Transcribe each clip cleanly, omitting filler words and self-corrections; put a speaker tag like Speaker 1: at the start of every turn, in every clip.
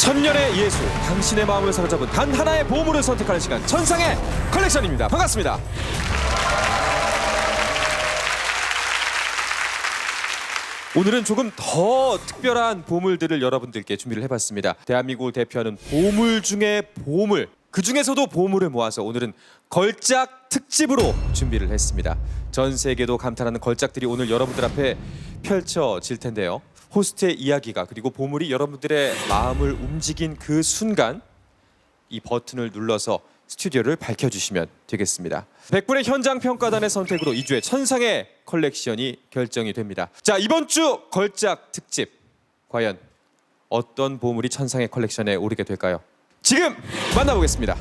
Speaker 1: 천년의 예술, 당신의 마음을 사로잡은 단 하나의 보물을 선택하는 시간, 천상의 컬렉션입니다. 반갑습니다. 오늘은 조금 더 특별한 보물들을 여러분들께 준비를 해봤습니다. 대한민국을 대표하는 보물 중에 보물, 그 중에서도 보물을 모아서 오늘은 걸작 특집으로 준비를 했습니다. 전 세계도 감탄하는 걸작들이 오늘 여러분들 앞에 펼쳐질 텐데요. 호스트의 이야기가 그리고 보물이 여러분들의 마음을 움직인 그 순간 이 버튼을 눌러서 스튜디오를 밝혀주시면 되겠습니다. 100분의 현장 평가단의 선택으로 2주의 천상의 컬렉션이 결정이 됩니다. 자, 이번 주 걸작 특집 과연 어떤 보물이 천상의 컬렉션에 오르게 될까요? 지금 만나보겠습니다.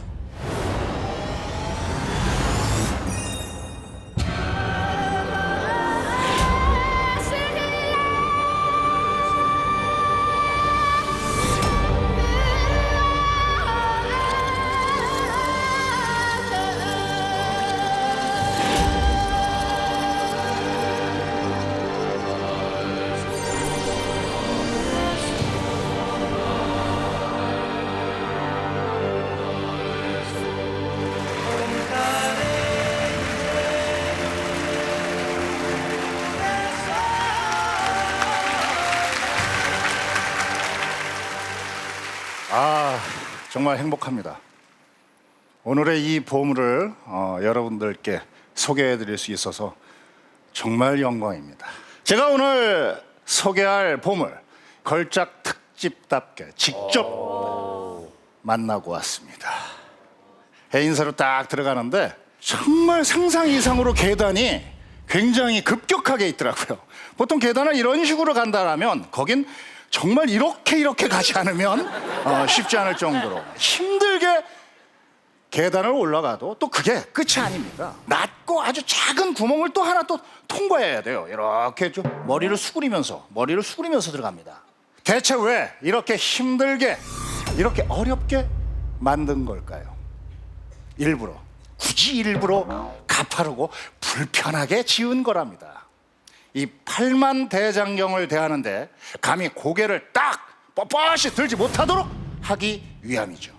Speaker 2: 정말 행복합니다. 오늘의 이 보물을 여러분들께 소개해드릴 수 있어서 정말 영광입니다. 제가 오늘 소개할 보물, 걸작 특집답게 직접 만나고 왔습니다. 해인사로 딱 들어가는데 정말 상상 이상으로 계단이 굉장히 급격하게 있더라고요. 보통 계단을 이런 식으로 간다라면 거긴 정말 이렇게 가지 않으면 쉽지 않을 정도로 힘들게 계단을 올라가도 또 그게 끝이 아닙니다. 낮고 아주 작은 구멍을 또 하나 또 통과해야 돼요. 이렇게 좀 머리를 수그리면서 들어갑니다. 대체 왜 이렇게 힘들게 이렇게 어렵게 만든 걸까요? 굳이 일부러 가파르고 불편하게 지은 거랍니다. 이 팔만 대장경을 대하는데 감히 고개를 딱 뻣뻣이 들지 못하도록 하기 위함이죠.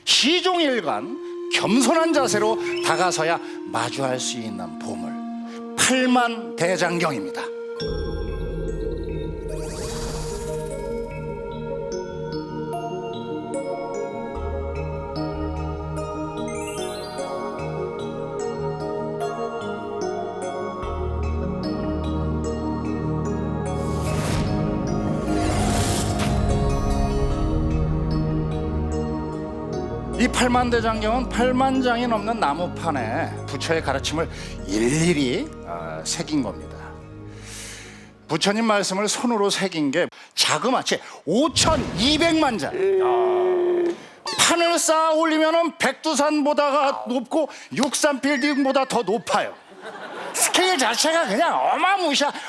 Speaker 2: 시종일관 겸손한 자세로 다가서야 마주할 수 있는 보물, 팔만 대장경입니다. 이 팔만대장경은 8만 장이 넘는 나무판에 부처의 가르침을 일일이 새긴 겁니다. 부처님 말씀을 손으로 새긴 게 자그마치 5,200만 장. 판을 쌓아 올리면 백두산보다가 높고 63빌딩보다 더 높아요. 스케일 자체가 그냥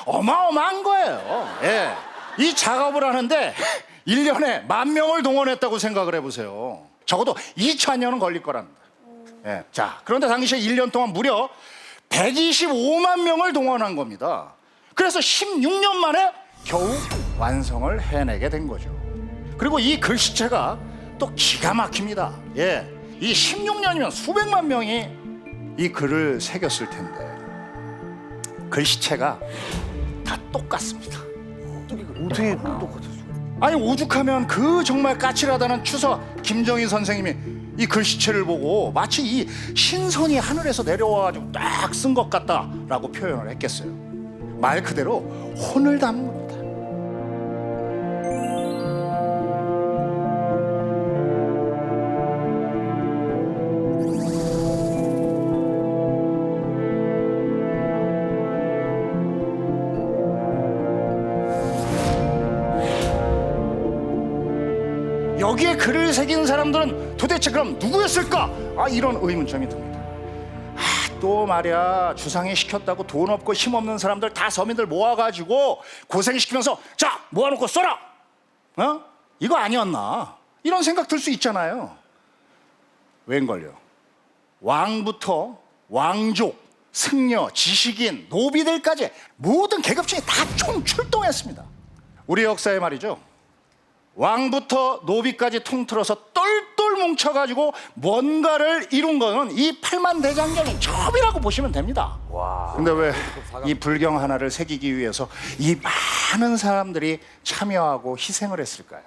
Speaker 2: 어마어마한 거예요. 예. 이 작업을 하는데 1년에 10,000명을 동원했다고 생각을 해보세요. 적어도 2,000년은 걸릴 거랍니다. 예. 자, 그런데 당시에 1년 동안 무려 125만 명을 동원한 겁니다. 그래서 16년 만에 겨우 완성을 해내게 된 거죠. 그리고 이 글씨체가 또 기가 막힙니다. 예. 이 16년이면 수백만 명이 이 글을 새겼을 텐데 글씨체가 다 똑같습니다.
Speaker 3: 어떻게 똑같았어?
Speaker 2: 아니, 오죽하면 그 정말 까칠하다는 추서 김정희 선생님이 이 글씨체를 보고 마치 이 신선이 하늘에서 내려와가지고 딱 쓴 것 같다라고 표현을 했겠어요. 말 그대로 혼을 담은 겁니다. 여기에 글을 새긴 사람들은 도대체 그럼 누구였을까? 이런 의문점이 듭니다. 또 말이야, 주상이 시켰다고 돈 없고 힘없는 사람들 다 서민들 모아가지고 고생시키면서 자, 모아놓고 써라! 이거 아니었나? 이런 생각 들 수 있잖아요. 웬걸요? 왕부터 왕족, 승려, 지식인, 노비들까지 모든 계급층이 다 총 출동했습니다. 우리 역사에 말이죠, 왕부터 노비까지 통틀어서 똘똘 뭉쳐가지고 뭔가를 이룬 거는 이 팔만대장경이 처음이라고 보시면 됩니다. 근데 왜 이 불경 하나를 새기기 위해서 이 많은 사람들이 참여하고 희생을 했을까요?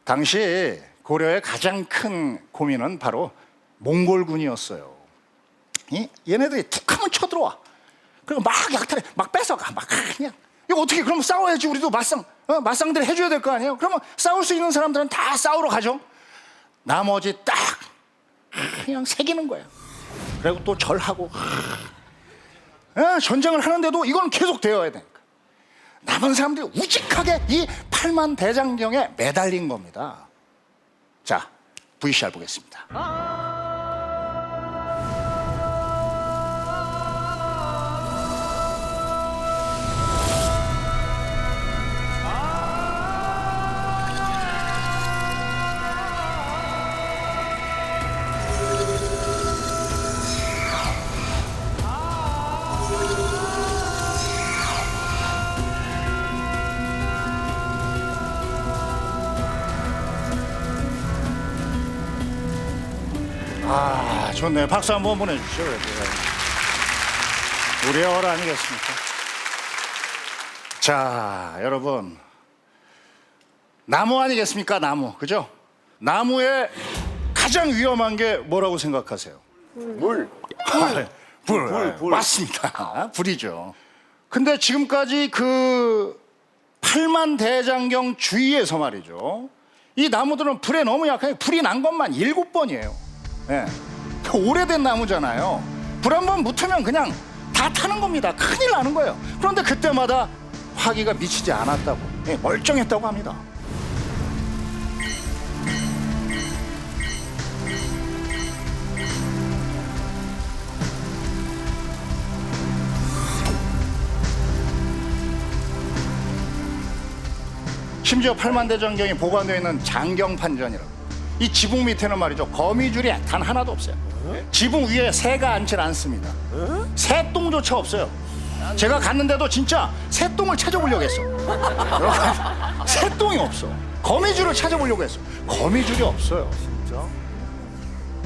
Speaker 2: 당시 고려의 가장 큰 고민은 바로 몽골군이었어요. 얘네들이 툭하면 쳐들어와. 그리고 막 약탈해, 막 뺏어가, 막 그냥. 이거 어떻게 그럼 싸워야지. 우리도 맞상대를 해줘야 될 거 아니에요? 그러면 싸울 수 있는 사람들은 다 싸우러 가죠. 나머지 딱 그냥 새기는 거예요. 그리고 또 절하고 전쟁을 하는데도 이건 계속 되어야 되니까 남은 사람들이 우직하게 이 팔만대장경에 매달린 겁니다. 자, VCR 보겠습니다. 좋네요. 박수 한번 보내주시죠. 우리의 얼 아니겠습니까? 자, 여러분, 나무 아니겠습니까? 나무, 그죠? 나무의 가장 위험한 게 뭐라고 생각하세요?
Speaker 3: 물.
Speaker 2: 불. 맞습니다. 불이죠. 근데 지금까지 그 팔만대장경 주위에서 말이죠, 이 나무들은 불에 너무 약하게 불이 난 것만 7번이에요. 예. 오래된 나무잖아요. 불 한 번 붙으면 그냥 다 타는 겁니다. 큰일 나는 거예요. 그런데 그때마다 화기가 미치지 않았다고, 멀쩡했다고 합니다. 심지어 팔만대장경이 보관되어 있는 장경판전이라고, 이 지붕 밑에는 말이죠, 거미줄이 단 하나도 없어요. 지붕 위에 새가 앉질 않습니다. 새똥조차 없어요. 제가 갔는데도 진짜 새똥을 찾아보려고 했어. 새똥이 없어. 거미줄을 찾아보려고 했어. 거미줄이 없어요.
Speaker 3: 진짜?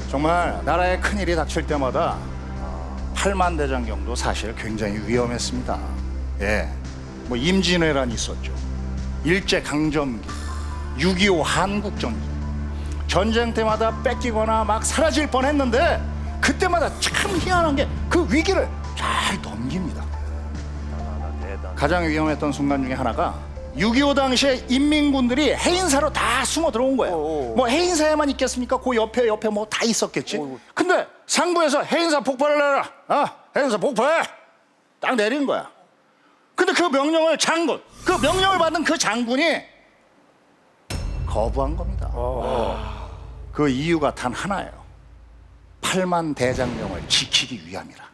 Speaker 2: 정말 나라에 큰일이 닥칠 때마다 팔만대장경도 사실 굉장히 위험했습니다. 예, 뭐 임진왜란이 있었죠. 일제강점기, 6.25 한국전기. 전쟁 때마다 뺏기거나 막 사라질 뻔했는데 그때마다 참 희한한 게 그 위기를 잘 넘깁니다. 가장 위험했던 순간 중에 하나가 6.25 당시에 인민군들이 해인사로 다 숨어 들어온 거예요. 뭐 해인사에만 있겠습니까? 그 옆에 뭐 다 있었겠지. 근데 상부에서 해인사 폭발을 해라. 해인사 폭발! 딱 내린 거야. 근데 그 명령을 그 명령을 받은 그 장군이 거부한 겁니다. 그 이유가 단 하나예요. 팔만대장경을 지키기 위함이라.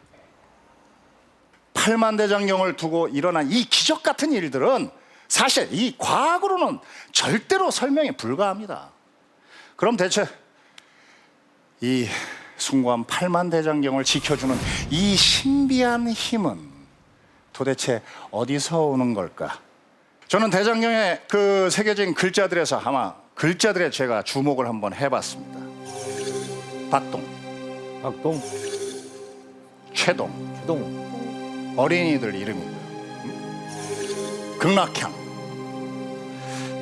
Speaker 2: 팔만대장경을 두고 일어난 이 기적 같은 일들은 사실 이 과학으로는 절대로 설명이 불가합니다. 그럼 대체 이 숭고한 팔만대장경을 지켜주는 이 신비한 힘은 도대체 어디서 오는 걸까? 저는 대장경에 그 새겨진 글자들에서 아마 글자들에 제가 주목을 한번 해봤습니다. 박동, 최동, 어린이들 이름이고요. 극락향.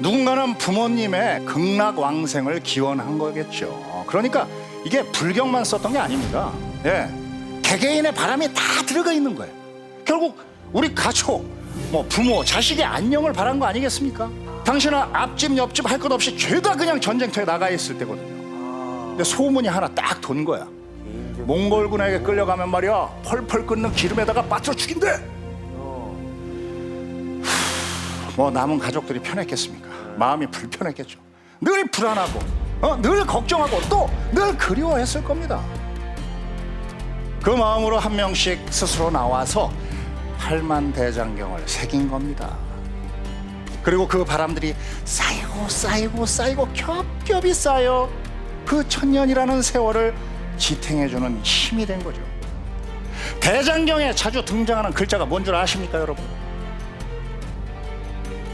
Speaker 2: 누군가는 부모님의 극락왕생을 기원한 거겠죠. 그러니까 이게 불경만 썼던 게 아닙니다. 예, 개개인의 바람이 다 들어가 있는 거예요. 결국 우리 가족, 뭐 부모, 자식의 안녕을 바란 거 아니겠습니까? 당신은 앞집 옆집 할 것 없이 죄다 그냥 전쟁터에 나가 있을 때거든요. 근데 소문이 하나 딱 돈 거야. 몽골군에게 끌려가면 말이야, 펄펄 끓는 기름에다가 빠뜨려 죽인대. 뭐 남은 가족들이 편했겠습니까? 마음이 불편했겠죠. 늘 불안하고 늘 걱정하고 또 늘 그리워했을 겁니다. 그 마음으로 한 명씩 스스로 나와서 팔만대장경을 새긴 겁니다. 그리고 그 바람들이 쌓이고 겹겹이 쌓여 그 천년이라는 세월을 지탱해주는 힘이 된 거죠. 대장경에 자주 등장하는 글자가 뭔 줄 아십니까, 여러분?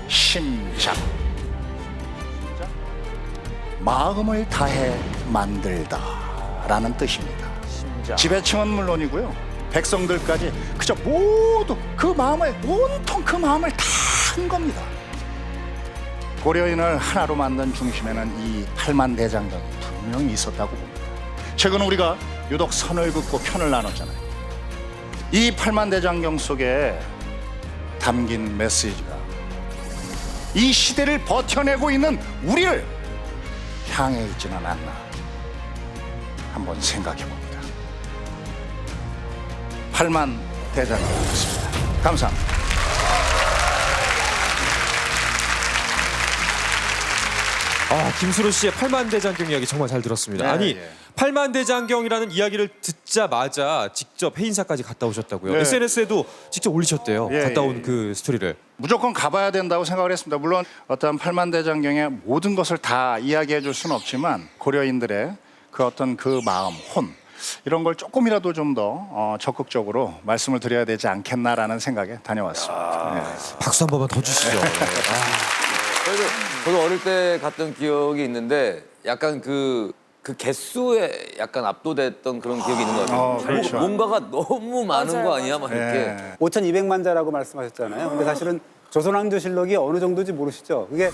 Speaker 2: 심장. 마음을 다해 만들다라는 뜻입니다. 지배층은 물론이고요, 백성들까지 그저 모두 그 마음을 온통 그 마음을 다 한 겁니다. 고려인을 하나로 만든 중심에는 이 팔만대장경이 분명히 있었다고 봅니다. 최근 우리가 유독 선을 긋고 편을 나눴잖아요. 이 팔만대장경 속에 담긴 메시지가 이 시대를 버텨내고 있는 우리를 향해 있지는 않나 한번 생각해 봅니다. 팔만대장경이었습니다. 감사합니다.
Speaker 1: 김수로 씨의 팔만대장경 이야기 정말 잘 들었습니다.
Speaker 2: 네,
Speaker 1: 아니
Speaker 2: 예.
Speaker 1: 팔만대장경이라는 이야기를 듣자마자 직접 해인사까지 갔다 오셨다고요.
Speaker 2: 네.
Speaker 1: SNS에도 직접 올리셨대요.
Speaker 2: 예,
Speaker 1: 갔다
Speaker 2: 예,
Speaker 1: 온 그 스토리를.
Speaker 2: 무조건 가봐야 된다고 생각을 했습니다. 물론 어떤 팔만대장경의 모든 것을 다 이야기해 줄 수는 없지만 고려인들의 그 어떤 그 마음, 혼 이런 걸 조금이라도 좀 더 적극적으로 말씀을 드려야 되지 않겠나라는 생각에 다녀왔습니다. 네.
Speaker 1: 박수 한 번만 더 주시죠.
Speaker 3: 저도 어릴 때 갔던 기억이 있는데 약간 그 개수에 약간 압도됐던 그런 기억이 있는 것 같아요.
Speaker 2: 그렇죠.
Speaker 3: 뭔가가 너무 많은 거 아니야? 막 이렇게.
Speaker 2: 네.
Speaker 4: 5,200만 자라고 말씀하셨잖아요. 근데 사실은 조선왕조실록이 어느 정도인지 모르시죠? 그게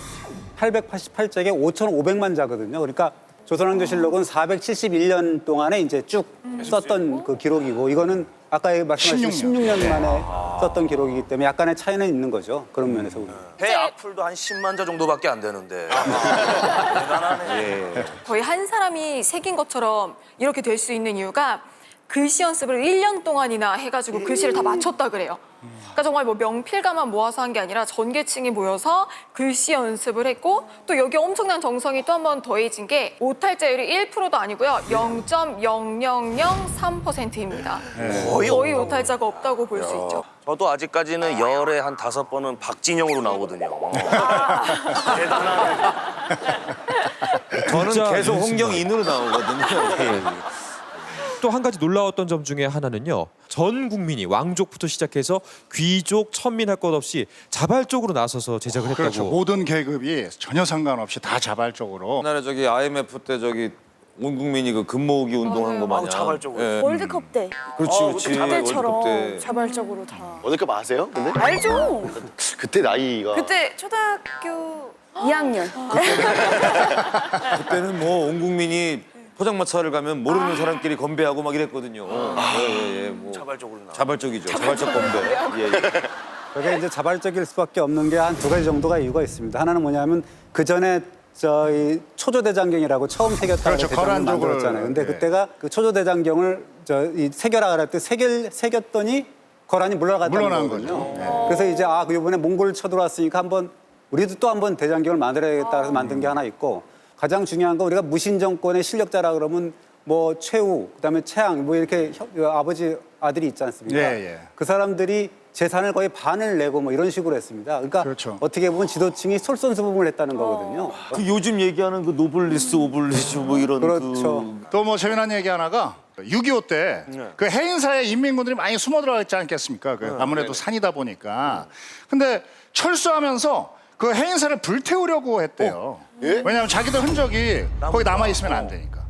Speaker 4: 888장에 5,500만 자거든요. 그러니까 조선왕조실록은 471년 동안에 이제 쭉 썼던 그 기록이고, 이거는 아까 말씀하신 16년 만에 썼던 기록이기 때문에 약간의 차이는 있는 거죠. 그런 면에서.
Speaker 5: 배 악플도 한 10만 자 정도밖에 안 되는데. 대단하네.
Speaker 6: 거의 한 사람이 새긴 것처럼 이렇게 될 수 있는 이유가 글씨 연습을 1년 동안이나 해가지고 글씨를 다 맞췄다 그래요. 그러니까 정말 뭐 명필가만 모아서 한 게 아니라 전계층이 모여서 글씨 연습을 했고, 또 여기 엄청난 정성이 또 한 번 더해진 게 오탈자율이 1%도 아니고요, 0.0003%입니다. 거의 오탈자가 없다고 볼 수 있죠.
Speaker 5: 저도 아직까지는 열에 한 5번은 박진영으로 나오거든요. 대단하네.
Speaker 3: 저는
Speaker 1: 진짜
Speaker 3: 계속
Speaker 1: 그렇습니다.
Speaker 3: 홍경인으로 나오거든요.
Speaker 1: 또 한 가지 놀라웠던 점 중에 하나는요. 전 국민이 왕족부터 시작해서 귀족, 천민 할 것 없이 자발적으로 나서서 제작을 했다고.
Speaker 2: 그렇죠. 모든 계급이 전혀 상관없이 다 자발적으로.
Speaker 3: 옛날에 저기 IMF 때 저기 온 국민이 그 금모으기 운동한 거 마냥.
Speaker 5: 자발적으로.
Speaker 3: 예.
Speaker 7: 월드컵 때
Speaker 3: 그렇지, 그렇지.
Speaker 7: 그때처럼
Speaker 3: 월드컵 때.
Speaker 7: 자발적으로 다
Speaker 8: 월드컵 아세요? 근데?
Speaker 7: 알죠?
Speaker 8: 그때 나이가
Speaker 7: 그때 초등학교 2학년
Speaker 3: 그때는 뭐 온 국민이 포장마차를 가면 모르는 사람끼리 건배하고 막 이랬거든요. 예. 뭐
Speaker 5: 자발적으로 나와.
Speaker 3: 자발적이죠. 자발적 건배. 예.
Speaker 4: 그게 이제 자발적일 수밖에 없는 게 한 두 가지 정도가 이유가 있습니다. 하나는 뭐냐면 그 전에 저희 초조대장경이라고 처음 새겼다고
Speaker 2: 그렇죠.
Speaker 4: 대장경을
Speaker 2: 거란족을,
Speaker 4: 만들었잖아요. 근데
Speaker 2: 예.
Speaker 4: 그때가 그 초조대장경을 이 새겨라 그럴 때 새겼더니 거란이 물러나갔다는
Speaker 2: 물러난
Speaker 4: 거거든요.
Speaker 2: 거죠.
Speaker 4: 그래서 이제 그 이번에 몽골 쳐들어왔으니까 한번 우리도 또 한번 대장경을 만들어야겠다 해서 만든 게 하나 있고, 가장 중요한 건 우리가 무신 정권의 실력자라 그러면 뭐 최후, 그다음에 최양 뭐 이렇게 아버지 아들이 있지 않습니까?
Speaker 2: 예.
Speaker 4: 그 사람들이 재산을 거의 반을 내고 뭐 이런 식으로 했습니다. 그러니까
Speaker 2: 그렇죠.
Speaker 4: 어떻게 보면 지도층이 솔선수범을 했다는 거거든요.
Speaker 3: 그 요즘 얘기하는 그 노블리스 오블리스 뭐 이런
Speaker 4: 그렇죠.
Speaker 2: 또 뭐 재미난 얘기 하나가 6.25 때 그 해인사에 인민군들이 많이 숨어 들어가 있지 않겠습니까? 그 아무래도 산이다 보니까. 근데 철수하면서 그 해인사를 불태우려고 했대요. 왜냐하면 자기들 흔적이 거기 남아 있으면 안 되니까.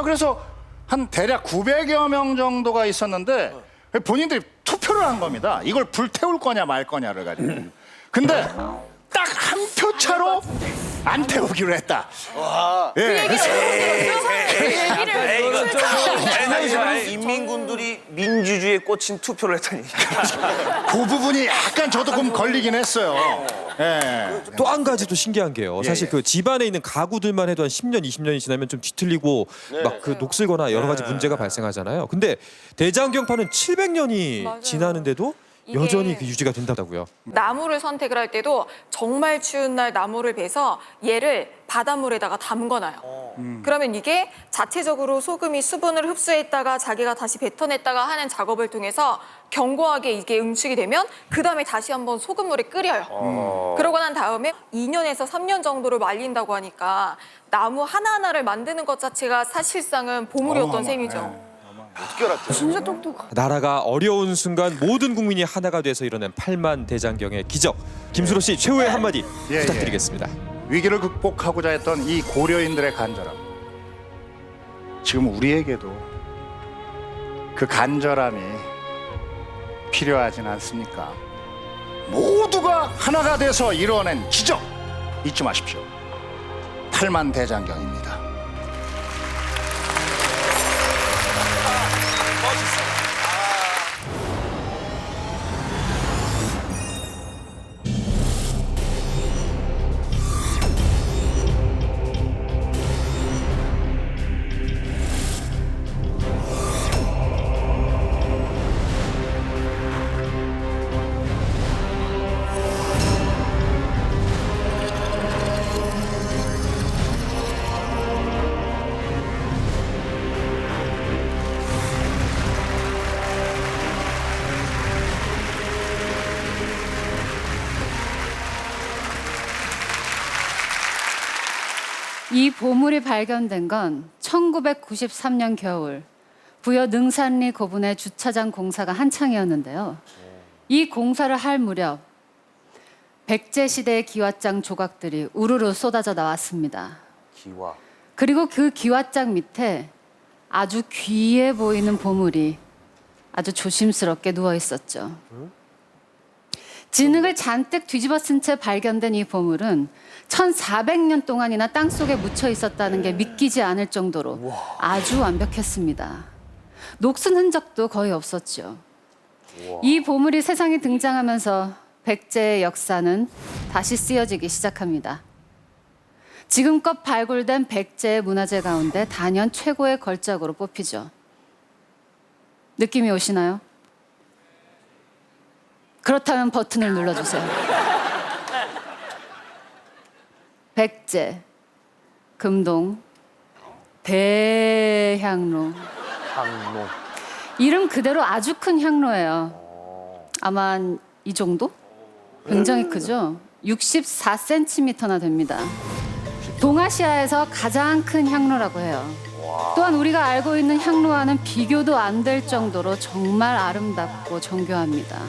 Speaker 2: 그래서 한 대략 900여 명 정도가 있었는데 본인들이 투표를 한 겁니다. 이걸 불태울 거냐 말 거냐를 가지고. 근데 딱 한 표 차로 안 태우기로 했다. 예.
Speaker 5: 인민군들이 민주주의에 꽂힌 투표를 했다니.
Speaker 2: 그 부분이 약간 저도 좀 걸리긴 했어요. 예.
Speaker 1: 또 한 가지 또 신기한 게요. 사실 그 집안에 있는 가구들만 해도 한 10년, 20년이 지나면 좀 뒤틀리고 막 그 녹슬거나 여러 가지 문제가 발생하잖아요. 근데 대장경파는 700년이
Speaker 6: 맞아요.
Speaker 1: 지나는데도
Speaker 6: 이게-
Speaker 1: 여전히 그 유지가 된다고요.
Speaker 6: 나무를 선택을 할 때도 정말 추운 날 나무를 베서 얘를 바닷물에다가 담궈놔요. 그러면 이게 자체적으로 소금이 수분을 흡수했다가 자기가 다시 뱉어냈다가 하는 작업을 통해서 견고하게 이게 응축이 되면 그 다음에 다시 한번 소금물에 끓여요. 그러고 난 다음에 2년에서 3년 정도를 말린다고 하니까 나무 하나하나를 만드는 것 자체가 사실상은 보물이었던 셈이죠.
Speaker 8: 어떻게 알았대?
Speaker 7: 진짜 똑똑하
Speaker 1: 나라가 어려운 순간 모든 국민이 하나가 돼서 이뤄낸 팔만대장경의 기적. 김수로 씨 최후의 한마디
Speaker 2: 예.
Speaker 1: 부탁드리겠습니다.
Speaker 2: 위기를 극복하고자 했던 이 고려인들의 간절함, 지금 우리에게도 그 간절함이 필요하진 않습니까? 모두가 하나가 돼서 이뤄낸 기적 잊지 마십시오. 팔만대장경입니다.
Speaker 9: 이 보물이 발견된 건 1993년 겨울 부여 능산리 고분의 주차장 공사가 한창이었는데요. 이 공사를 할 무렵 백제 시대의 기와장 조각들이 우르르 쏟아져 나왔습니다.
Speaker 5: 기와.
Speaker 9: 그리고 그 기와장 밑에 아주 귀해 보이는 보물이 아주 조심스럽게 누워 있었죠. 진흙을 잔뜩 뒤집어 쓴 채 발견된 이 보물은 1400년 동안이나 땅속에 묻혀 있었다는 게 믿기지 않을 정도로 아주 완벽했습니다. 녹슨 흔적도 거의 없었죠. 이 보물이 세상에 등장하면서 백제의 역사는 다시 쓰여지기 시작합니다. 지금껏 발굴된 백제의 문화재 가운데 단연 최고의 걸작으로 뽑히죠. 느낌이 오시나요? 그렇다면 버튼을 눌러주세요. 백제, 금동, 대향로.
Speaker 5: 항로.
Speaker 9: 이름 그대로 아주 큰 향로예요. 아마 이 정도? 굉장히 크죠? 64cm나 됩니다. 동아시아에서 가장 큰 향로라고 해요. 또한 우리가 알고 있는 향로와는 비교도 안 될 정도로 정말 아름답고 정교합니다.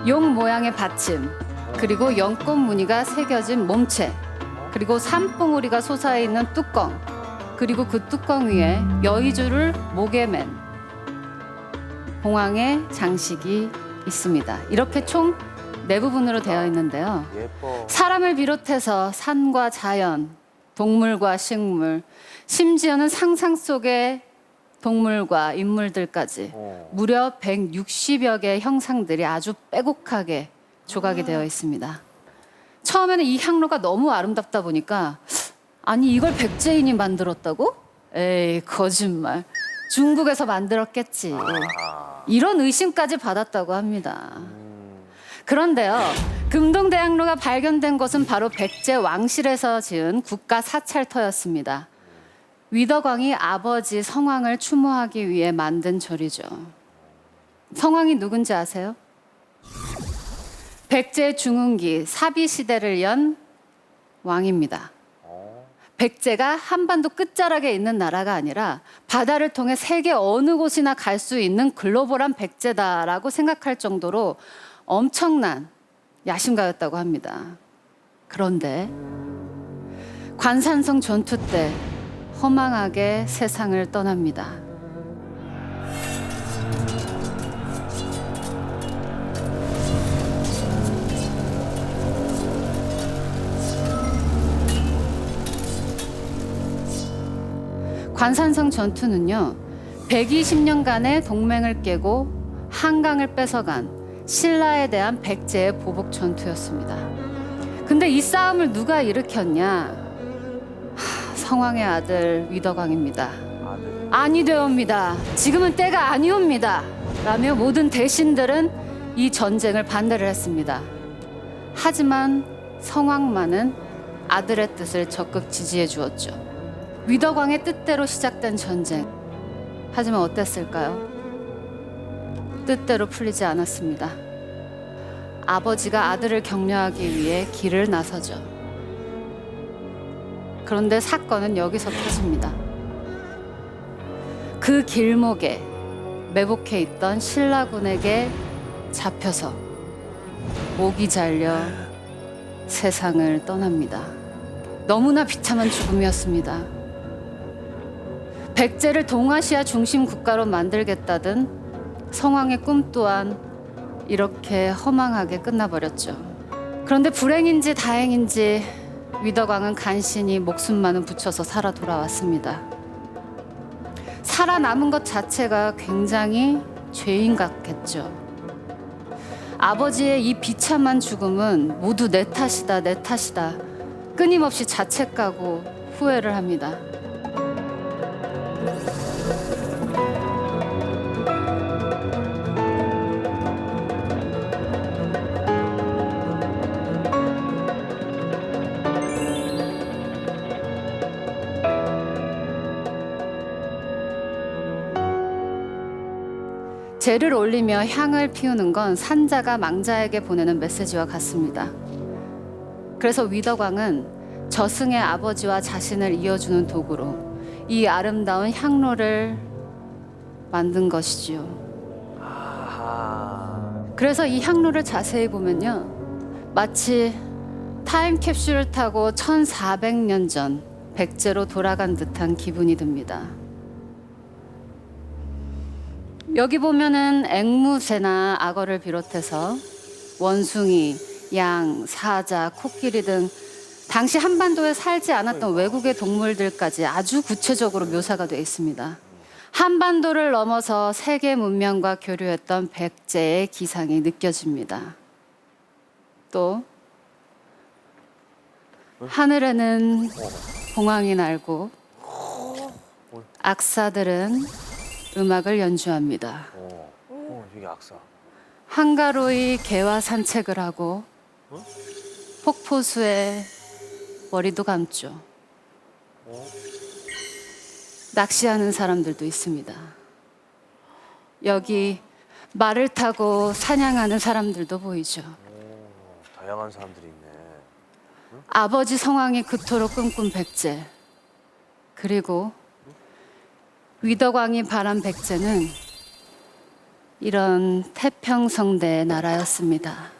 Speaker 9: 용 모양의 받침, 그리고 연꽃 무늬가 새겨진 몸체, 그리고 산봉우리가 솟아있는 뚜껑, 그리고 그 뚜껑 위에 여의주를 목에 맨 봉황의 장식이 있습니다. 이렇게 총 4부분으로 되어 있는데요.
Speaker 5: 예뻐.
Speaker 9: 사람을 비롯해서 산과 자연, 동물과 식물, 심지어는 상상 속의 동물과 인물들까지 무려 160여 개의 형상들이 아주 빼곡하게 조각이 되어 있습니다. 처음에는 이 향로가 너무 아름답다 보니까 아니 이걸 백제인이 만들었다고? 에이 거짓말. 중국에서 만들었겠지. 이런 의심까지 받았다고 합니다. 그런데요. 금동대향로가 발견된 곳은 바로 백제 왕실에서 지은 국가 사찰터였습니다. 위덕왕이 아버지 성왕을 추모하기 위해 만든 절이죠. 성왕이 누군지 아세요? 백제 중흥기 사비 시대를 연 왕입니다. 백제가 한반도 끝자락에 있는 나라가 아니라 바다를 통해 세계 어느 곳이나 갈 수 있는 글로벌한 백제다라고 생각할 정도로 엄청난 야심가였다고 합니다. 그런데 관산성 전투 때 허망하게 세상을 떠납니다. 관산성 전투는요, 120년간의 동맹을 깨고 한강을 뺏어간 신라에 대한 백제의 보복 전투였습니다. 근데 이 싸움을 누가 일으켰냐? 성왕의 아들 위덕왕입니다. 아니되옵니다. 지금은 때가 아니옵니다. 라며 모든 대신들은 이 전쟁을 반대를 했습니다. 하지만 성왕만은 아들의 뜻을 적극 지지해 주었죠. 위덕왕의 뜻대로 시작된 전쟁. 하지만 어땠을까요? 뜻대로 풀리지 않았습니다. 아버지가 아들을 격려하기 위해 길을 나서죠. 그런데 사건은 여기서 터집니다. 그 길목에 매복해 있던 신라군에게 잡혀서 목이 잘려 세상을 떠납니다. 너무나 비참한 죽음이었습니다. 백제를 동아시아 중심 국가로 만들겠다던 성왕의 꿈 또한 이렇게 허망하게 끝나버렸죠. 그런데 불행인지 다행인지 위덕왕은 간신히 목숨만은 붙여서 살아 돌아왔습니다. 살아남은 것 자체가 굉장히 죄인 같겠죠. 아버지의 이 비참한 죽음은 모두 내 탓이다, 내 탓이다. 끊임없이 자책하고 후회를 합니다. 재를 올리며 향을 피우는 건 산자가 망자에게 보내는 메시지와 같습니다. 그래서 위덕왕은 저승의 아버지와 자신을 이어주는 도구로 이 아름다운 향로를 만든 것이지요. 그래서 이 향로를 자세히 보면요, 마치 타임캡슐을 타고 1400년 전 백제로 돌아간 듯한 기분이 듭니다. 여기 보면은 앵무새나 악어를 비롯해서 원숭이, 양, 사자, 코끼리 등 당시 한반도에 살지 않았던 외국의 동물들까지 아주 구체적으로 묘사가 되어 있습니다. 한반도를 넘어서 세계 문명과 교류했던 백제의 기상이 느껴집니다. 또 하늘에는 봉황이 날고 악사들은 음악을 연주합니다.
Speaker 5: 이게 악사.
Speaker 9: 한가로이 개와 산책을 하고 폭포수에 머리도 감죠. 낚시하는 사람들도 있습니다. 여기 말을 타고 사냥하는 사람들도 보이죠.
Speaker 5: 다양한 사람들이 있네.
Speaker 9: 아버지 성왕이 그토록 꿈꾼 백제, 그리고 위덕왕이 바란 백제는 이런 태평성대의 나라였습니다.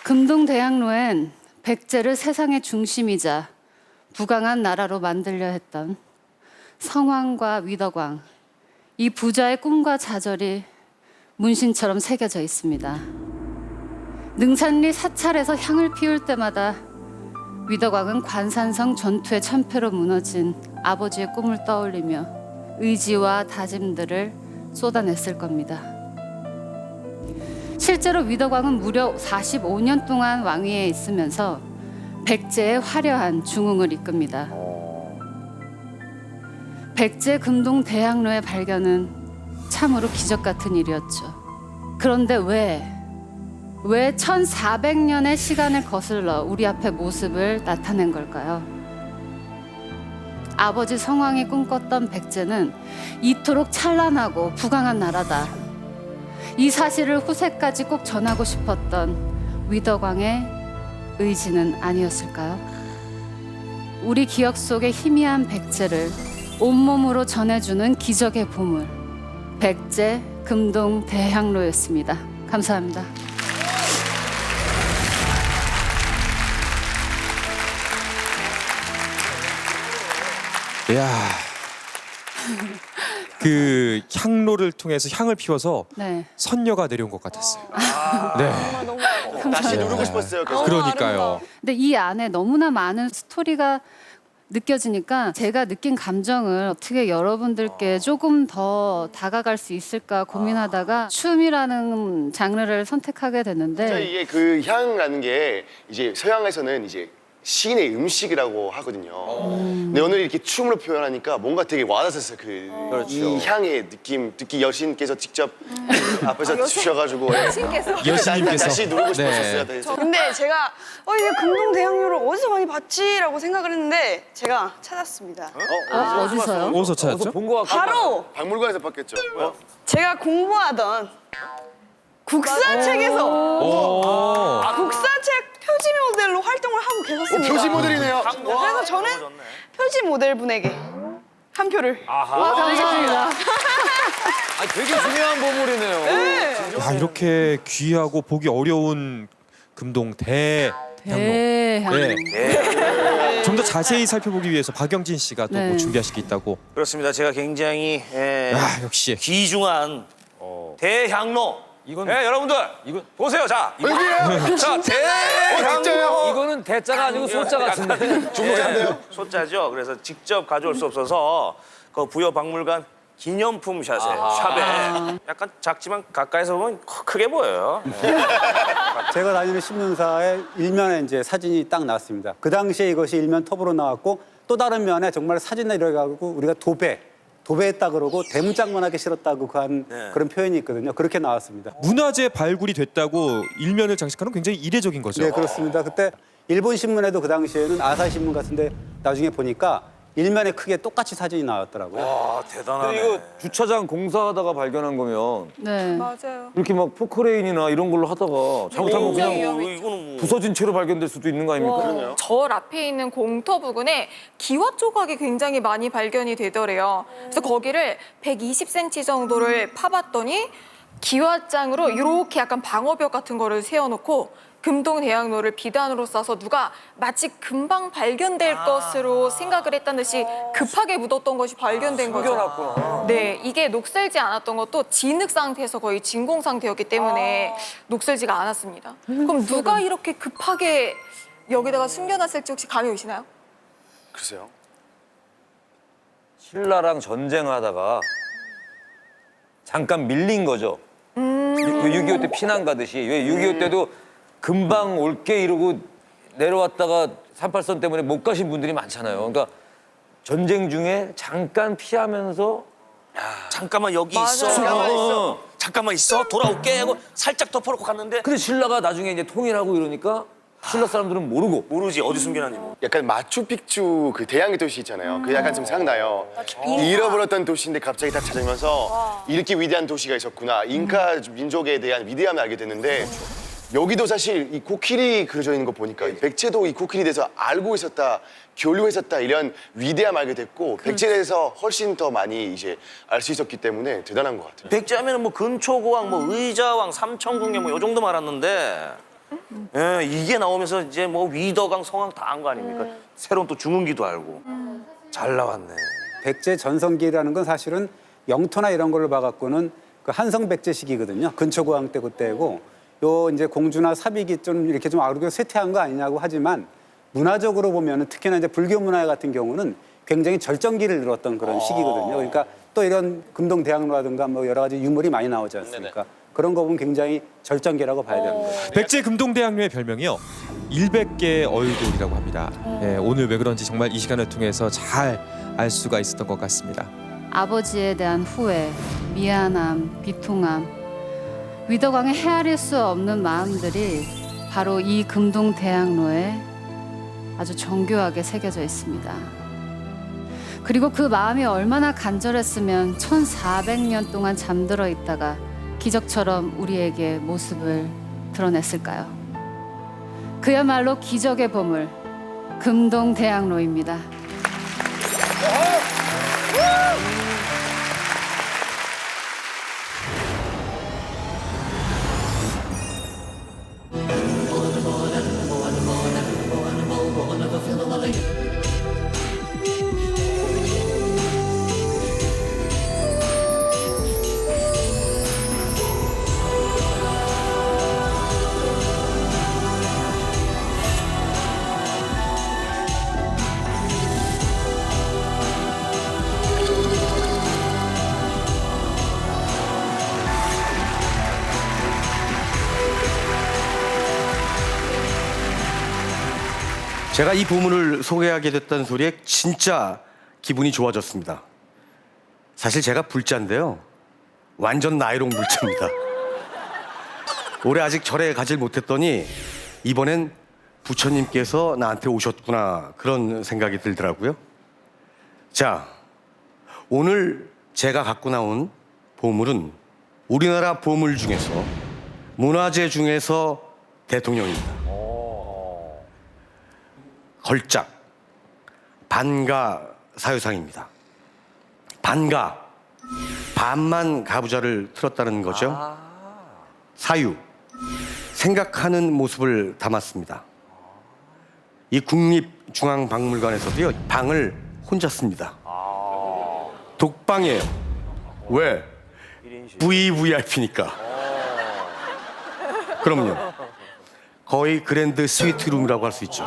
Speaker 9: 금동대학로엔 백제를 세상의 중심이자 부강한 나라로 만들려 했던 성왕과 위덕왕, 이 부자의 꿈과 좌절이 문신처럼 새겨져 있습니다. 능산리 사찰에서 향을 피울 때마다 위덕왕은 관산성 전투의 참패로 무너진 아버지의 꿈을 떠올리며 의지와 다짐들을 쏟아냈을 겁니다. 실제로 위덕왕은 무려 45년 동안 왕위에 있으면서 백제의 화려한 중흥을 이끕니다. 백제 금동 대학로의 발견은 참으로 기적 같은 일이었죠. 그런데 왜 1400년의 시간을 거슬러 우리 앞에 모습을 나타낸 걸까요? 아버지 성왕이 꿈꿨던 백제는 이토록 찬란하고 부강한 나라다. 이 사실을 후세까지 꼭 전하고 싶었던 위덕왕의 의지는 아니었을까요? 우리 기억 속의 희미한 백제를 온몸으로 전해주는 기적의 보물, 백제 금동 대향로였습니다. 감사합니다.
Speaker 1: 이야. 그 향로를 통해서 향을 피워서
Speaker 9: 네.
Speaker 1: 선녀가 내려온 것 같았어요. 네.
Speaker 8: 다시 누르고 싶었어요. 계속.
Speaker 1: 그러니까요.
Speaker 9: 근데 이 안에 너무나 많은 스토리가 느껴지니까 제가 느낀 감정을 어떻게 여러분들께 조금 더 다가갈 수 있을까 고민하다가 춤이라는 장르를 선택하게
Speaker 8: 진짜
Speaker 9: 됐는데
Speaker 8: 이게 그 향이라는 게 이제 서양에서는 이제 시인의 음식이라고 하거든요. 근데 오늘 이렇게 춤으로 표현하니까 뭔가 되게 와닿았어요. 이 향의 느낌, 특히 여신께서 직접 앞에서 주셔가지고
Speaker 1: 여신님께서
Speaker 8: 다시 누르고
Speaker 1: 네.
Speaker 8: 싶었어요. 네.
Speaker 7: 근데 제가 이게 금동 대학로를 어디서 많이 봤지라고 생각을 했는데 제가 찾았습니다.
Speaker 9: 어디서요?
Speaker 1: 어디서 찾았죠?
Speaker 3: 본거 같고.
Speaker 7: 바로
Speaker 8: 박물관에서 봤겠죠.
Speaker 7: 제가 공부하던 국사책에서
Speaker 1: 오.
Speaker 7: 국사책 표지 모델로 활동을 하고 계셨습니다.
Speaker 8: 표지 모델이네요.
Speaker 7: 그래서 저는 표지 모델 분에게 한 표를.
Speaker 9: 감사합니다.
Speaker 3: 아, 되게 중요한 보물이네요.
Speaker 1: 야, 이렇게 귀하고 보기 어려운 금동 대향로.
Speaker 9: 대향로.
Speaker 1: 좀 더 자세히 살펴보기 위해서 박영진 씨가 또 뭐
Speaker 9: 네.
Speaker 1: 준비하실 게 있다고.
Speaker 5: 그렇습니다. 제가 굉장히
Speaker 1: 아, 역시.
Speaker 5: 귀중한 대향로. 여러분들 보세요. 자, 자 대향로.
Speaker 3: 이거는 대자가 아니고 소자 같은데.
Speaker 5: 중국인데요? 소자죠. 그래서 직접 가져올 수 없어서 그 부여박물관 기념품 샵에 약간 작지만 가까이서 보면 크게 보여요.
Speaker 4: 제가 다니는 신문사의 일면에 이제 사진이 딱 나왔습니다. 그 당시에 이것이 일면 톱으로 나왔고 또 다른 면에 정말 사진을 이래가지고 우리가 도배했다 그러고 대문짝만하게 실었다고 한 그런 표현이 있거든요. 그렇게 나왔습니다.
Speaker 1: 문화재 발굴이 됐다고 일면을 장식하는 굉장히 이례적인 거죠.
Speaker 4: 네, 그렇습니다. 그때 일본 신문에도 그 당시에는 아사히 신문 같은데 나중에 보니까 일면에 크게 똑같이 사진이 나왔더라고요.
Speaker 5: 와
Speaker 3: 근데
Speaker 5: 대단하네.
Speaker 3: 이거 주차장 공사하다가 발견한 거면
Speaker 9: 네.
Speaker 6: 맞아요.
Speaker 3: 이렇게 막 포크레인이나 이런 걸로 하다가 잘못하면 그냥
Speaker 5: 이거는 뭐
Speaker 3: 부서진 채로 발견될 수도 있는 거 아닙니까?
Speaker 6: 절 앞에 있는 공터 부근에 기와 조각이 굉장히 많이 발견이 되더래요. 그래서 거기를 120cm 정도를 파봤더니 기와장으로 이렇게 약간 방어벽 같은 거를 세워놓고 금동 대학로를 비단으로 싸서 누가 마치 금방 발견될 것으로 생각을 했다는 듯이 급하게 묻었던 것이 발견된 거죠. 네, 이게 녹슬지 않았던 것도 진흙 상태에서 거의 진공 상태였기 때문에 녹슬지가 않았습니다. 그럼 누가 이렇게 급하게 여기다가 숨겨놨을지 혹시 감이 오시나요?
Speaker 8: 글쎄요.
Speaker 3: 신라랑 전쟁하다가 잠깐 밀린 거죠. 6.25 때 피난 가듯이. 왜 6.25 때도 금방 올게 이러고 내려왔다가 38선 때문에 못 가신 분들이 많잖아요. 그러니까 전쟁 중에 잠깐 피하면서
Speaker 5: 잠깐만 여기 있어.
Speaker 3: 있어.
Speaker 5: 잠깐만 있어. 돌아올게 하고 살짝 덮어놓고 갔는데
Speaker 3: 근데 신라가 나중에 이제 통일하고 이러니까 신라 사람들은 모르고
Speaker 5: 모르지 어디 숨겨놨는지.
Speaker 8: 약간 마추픽추 그 대양의 도시 있잖아요. 그 약간 좀 생각나요. 잃어버렸던 도시인데 갑자기 다 찾으면서 이렇게 위대한 도시가 있었구나. 잉카 민족에 대한 위대함을 알게 됐는데 여기도 사실 이 코끼리 그려져 있는 거 보니까 백제도 이 코끼리에 대해서 알고 있었다, 교류했었다 이런 위대함 알게 됐고 백제에 대해서 훨씬 더 많이 이제 알 수 있었기 때문에 대단한 것 같아요.
Speaker 5: 백제하면 뭐 근초고왕, 뭐 의자왕, 삼천궁녀 뭐 요 정도 말았는데 예, 이게 나오면서 이제 뭐 위덕왕, 성왕 다 한 거 아닙니까? 새로운 또 중흥기도 알고 잘 나왔네.
Speaker 4: 백제 전성기라는 건 사실은 영토나 이런 걸로 봐갖고는 그 한성백제 시기거든요. 근초고왕 때 그때고 요 이제 공주나 삽입이 좀 이렇게 좀 아르고 쇠퇴한 거 아니냐고 하지만 문화적으로 보면은 특히나 이제 불교 문화 같은 경우는 굉장히 절정기를 이뤘던 그런 시기거든요. 그러니까 또 이런 금동대학로라든가 뭐 여러 가지 유물이 많이 나오지 않습니까? 그런 거 보면 굉장히 절정기라고 봐야 됩니다.
Speaker 1: 백제 금동대학로의 별명이요 100개의 얼굴이라고 합니다. 예, 오늘 왜 그런지 정말 이 시간을 통해서 잘 알 수가 있었던 것 같습니다.
Speaker 9: 아버지에 대한 후회, 미안함, 비통함, 위덕왕의 헤아릴 수 없는 마음들이 바로 이 금동대학로에 아주 정교하게 새겨져 있습니다. 그리고 그 마음이 얼마나 간절했으면 1400년 동안 잠들어 있다가 기적처럼 우리에게 모습을 드러냈을까요? 그야말로 기적의 보물, 금동대학로입니다.
Speaker 10: 제가 이 보물을 소개하게 됐다는 소리에 진짜 기분이 좋아졌습니다. 사실 제가 불자인데요. 완전 나이롱 불자입니다. 올해 아직 절에 가질 못했더니 이번엔 부처님께서 나한테 오셨구나 그런 생각이 들더라고요. 자, 오늘 제가 갖고 나온 보물은 우리나라 보물 중에서 문화재 중에서 대통령입니다. 걸작 반가 사유상입니다. 반가 반만 가부좌를 틀었다는 거죠. 사유 생각하는 모습을 담았습니다. 이 국립중앙박물관에서도요 방을 혼자 씁니다. 독방이에요. 왜? VVIP니까. 그럼요. 거의 그랜드 스위트룸이라고 할 수 있죠.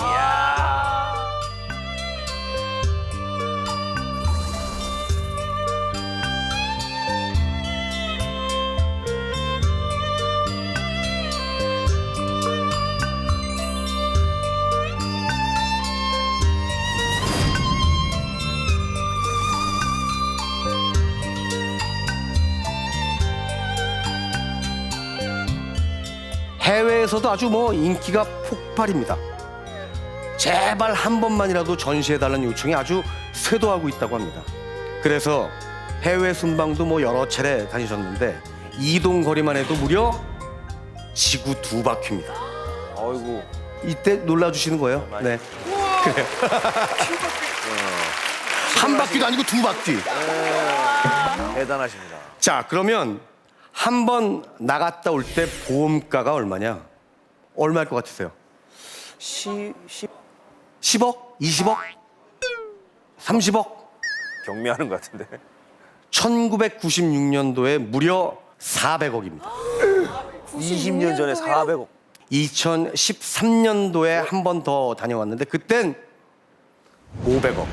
Speaker 10: 해외에서도 아주 인기가 폭발입니다. 제발 한 번만이라도 전시해달라는 요청이 아주 쇄도하고 있다고 합니다. 그래서 해외 순방도 여러 차례 다니셨는데 이동 거리만 해도 무려 지구 2바퀴입니다.
Speaker 3: 아이고.
Speaker 10: 이때 놀라주시는 거예요. 네. 그래요. 한 바퀴도 아니고 2바퀴.
Speaker 3: 대단하십니다.
Speaker 10: 자, 그러면 한 번 나갔다 올 때 보험가가 얼마냐? 얼마일 것 같으세요? 10억? 20억? 30억?
Speaker 3: 경미하는 것 같은데.
Speaker 10: 1996년도에 무려 400억입니다.
Speaker 3: 20년 전에 400억.
Speaker 10: 2013년도에 한 번 더 다녀왔는데 그땐 500억.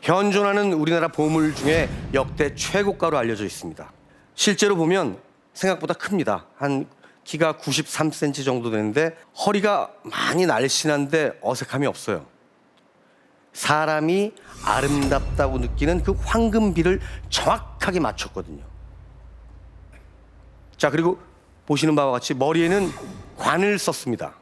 Speaker 10: 현존하는 우리나라 보물 중에 역대 최고가로 알려져 있습니다. 실제로 보면 생각보다 큽니다. 한 키가 93cm 정도 되는데 허리가 많이 날씬한데 어색함이 없어요. 사람이 아름답다고 느끼는 그 황금비를 정확하게 맞췄거든요. 자, 그리고 보시는 바와 같이 머리에는 관을 썼습니다.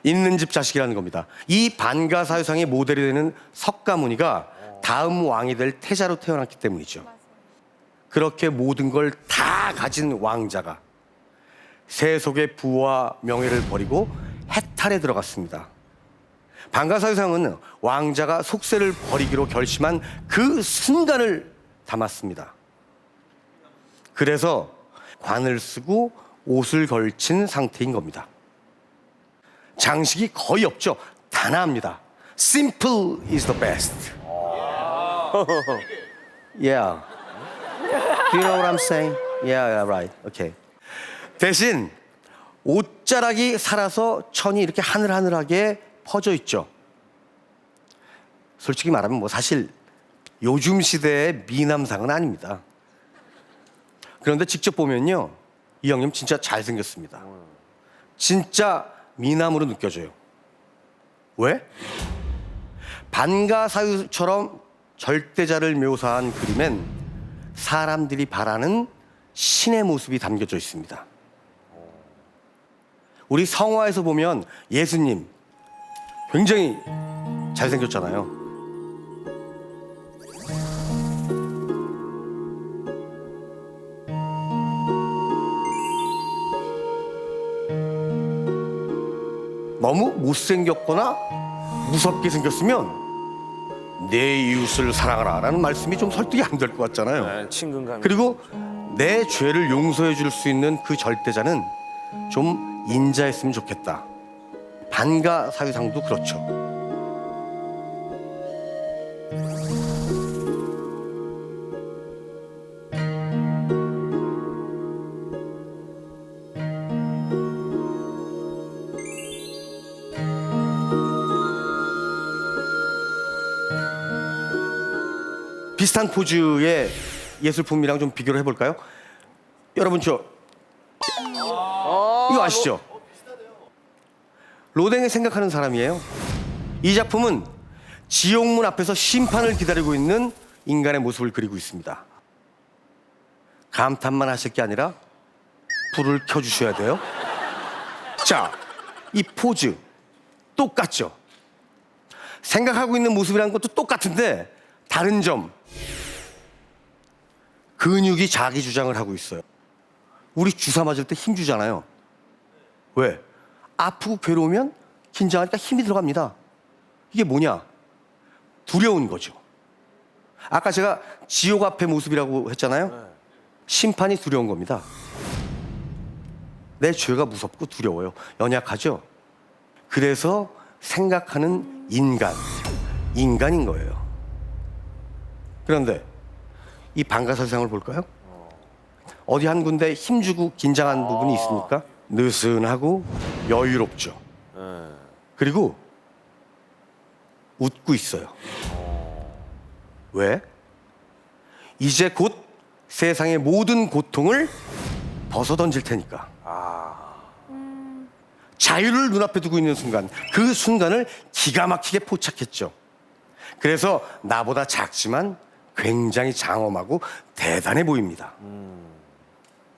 Speaker 10: 있는 집 자식이라는 겁니다. 이 반가사유상의 모델이 되는 석가모니가 다음 왕이 될 태자로 태어났기 때문이죠. 그렇게 모든 걸 다 가진 왕자가 세속의 부와 명예를 버리고 해탈에 들어갔습니다. 반가사유상은 왕자가 속세를 버리기로 결심한 그 순간을 담았습니다. 그래서 관을 쓰고 옷을 걸친 상태인 겁니다. 장식이 거의 없죠. 단아합니다. Simple is the best. Yeah. Do you know what I'm saying? Yeah, right. Okay. 대신 옷자락이 살아서 천이 이렇게 하늘하늘하게 퍼져 있죠. 솔직히 말하면 뭐 사실 요즘 시대의 미남상은 아닙니다. 그런데 직접 보면요, 이 형님 진짜 잘생겼습니다. 진짜 미남으로 느껴져요. 왜? 반가사유처럼 절대자를 묘사한 그림엔 사람들이 바라는 신의 모습이 담겨져 있습니다. 우리 성화에서 보면 예수님 굉장히 잘생겼잖아요. 너무 못생겼거나 무섭게 생겼으면 내 이웃을 사랑하라 라는 말씀이 좀 설득이 안 될 것 같잖아요.
Speaker 5: 친근감이.
Speaker 10: 그리고 내 죄를 용서해 줄 수 있는 그 절대자는 좀 인자했으면 좋겠다. 반가사유상도 그렇죠. 비슷한 포즈의 예술품이랑 좀 비교를 해볼까요? 여러분 저 이거 아시죠? 로댕이 생각하는 사람이에요. 이 작품은 지옥문 앞에서 심판을 기다리고 있는 인간의 모습을 그리고 있습니다. 감탄만 하실 게 아니라 불을 켜주셔야 돼요. 자, 이 포즈 똑같죠? 생각하고 있는 모습이라는 것도 똑같은데 다른 점, 근육이 자기 주장을 하고 있어요. 우리 주사 맞을 때 힘 주잖아요. 왜? 아프고 괴로우면 긴장하니까 힘이 들어갑니다. 이게 뭐냐? 두려운 거죠. 아까 제가 지옥 앞의 모습이라고 했잖아요. 심판이 두려운 겁니다. 내 죄가 무섭고 두려워요. 연약하죠? 그래서 생각하는 인간인 거예요. 그런데 이 반가사유상을 볼까요? 어디 한 군데 힘주고 긴장한 부분이 있습니까? 느슨하고 여유롭죠. 그리고 웃고 있어요. 왜? 이제 곧 세상의 모든 고통을 벗어던질 테니까. 자유를 눈앞에 두고 있는 순간, 그 순간을 기가 막히게 포착했죠. 그래서 나보다 작지만 굉장히 장엄하고 대단해 보입니다.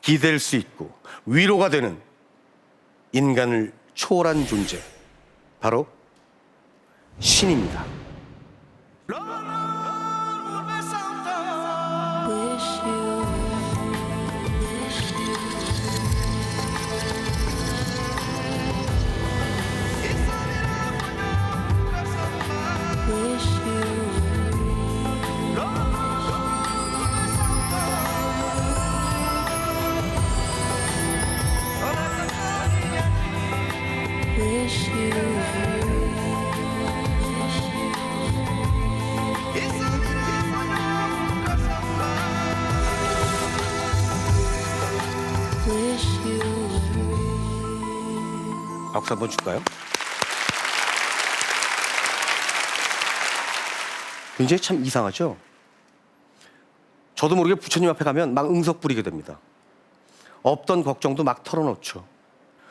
Speaker 10: 기댈 수 있고 위로가 되는 인간을 초월한 존재, 바로 신입니다. 박수 한번 줄까요? 굉장히 참 이상하죠? 저도 모르게 부처님 앞에 가면 막 응석 부리게 됩니다. 없던 걱정도 막 털어놓죠.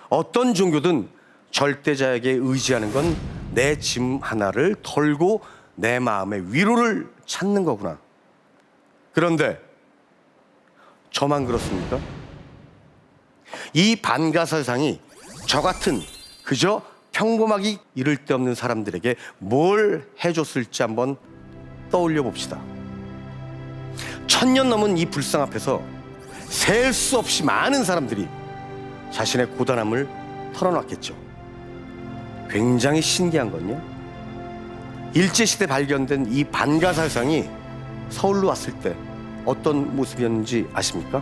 Speaker 10: 어떤 종교든 절대자에게 의지하는 건 내 짐 하나를 털고 내 마음의 위로를 찾는 거구나. 그런데 저만 그렇습니까? 이 반가사상이 저 같은 그저 평범하기 이를 데 없는 사람들에게 뭘 해줬을지 한번 떠올려 봅시다. 1000년 넘은 이 불상 앞에서 셀 수 없이 많은 사람들이 자신의 고단함을 털어놨겠죠. 굉장히 신기한 건요, 일제시대 발견된 이 반가사상이 서울로 왔을 때 어떤 모습이었는지 아십니까?